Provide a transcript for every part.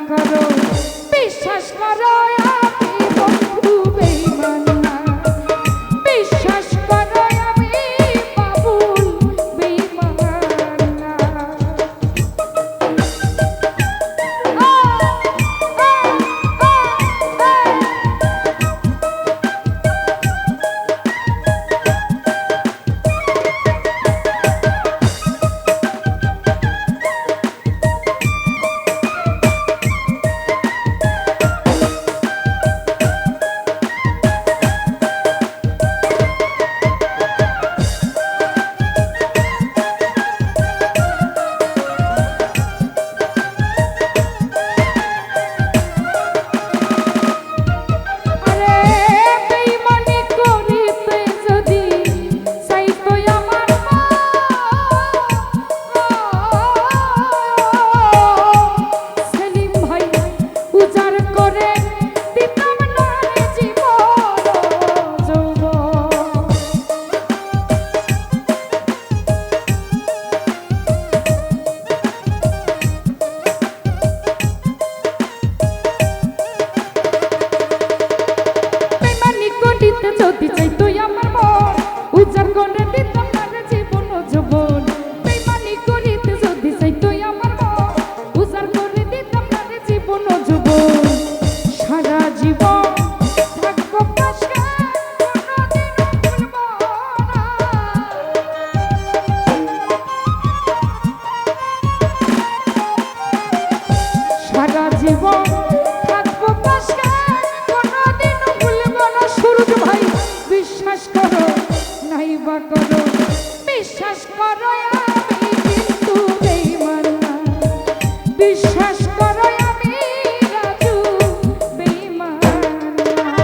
করো বিশ্বাস করো আমি বন্ধু বেঈমান না বিশ্বাস করো আমি বাবুল বেঈমান না যদি চাই তুই আমার মন উজাড় করে দিতাম না রে জীবন যৌবন বেঈমানি করিতে যদি চাই তুই আমার মন উজাড় করে দিতাম না রে জীবন যৌবন সারা জীবন থাকবো পাশে কোনোদিন ভুলবো না সারা জীবন থাকবো পাশে কোনোদিন ভুলবো না সুরজ ভাই বিশ্বাস করো নাইবা করো বিশ্বাস করো আমি কিন্তু বেঈমান না বিশ্বাস করো আমি রাজু বেঈমান না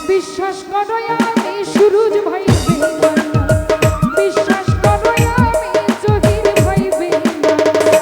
বিশ্বাস করো আমি সুরজ ভাই বেঈমান না। বিশ্বাস করো আমি জহির ভাই বেঈমান না।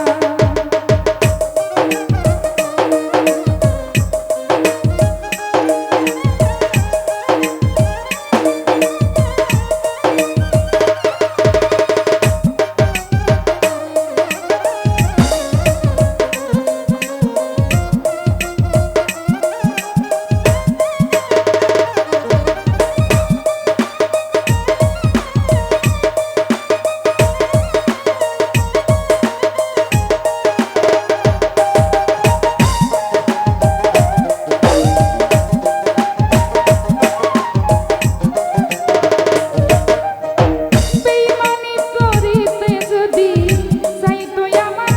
বেঈমানি করিতে যদি চাইতো আমার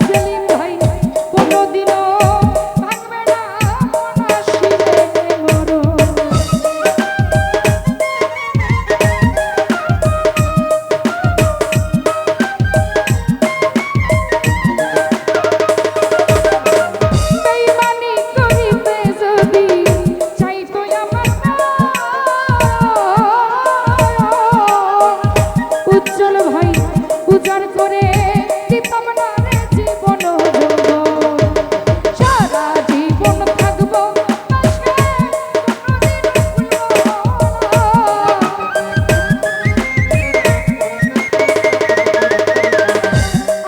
সেলিম ভাই কোনোদিনও ভাঙবে না মন আসিলে মরণ। বেঈমানি করিতে যদি চাইতো আমার উজ্জ্বল ভাই উজাড় করে দিতাম না রে জীবন যৌবন। সারা জীবন থাকবো পাশে, কোনোদিন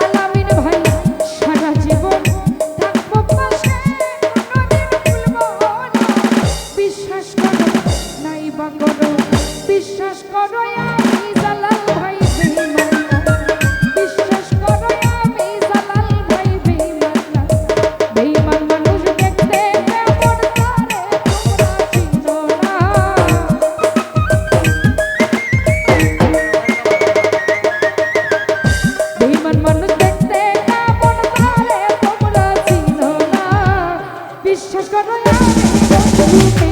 আলামিন ভাই সারা জীবন থাকবো পাশে, কোনোদিন ভুলবো না। বিশ্বাস করো নাই বা করো, বিশ্বাস করো আমি জালাল ভাই বেঈমান না। বিশ্বাস করো আমি জালাল ভাই বেঈমান না। বেঈমান মানুষ দেখতে কেমন তারে তোমরা চিনো না। বেঈমান মানুষ দেখতে কেমন তারে তোমরা চিনো না। বিশ্বাস করো আমি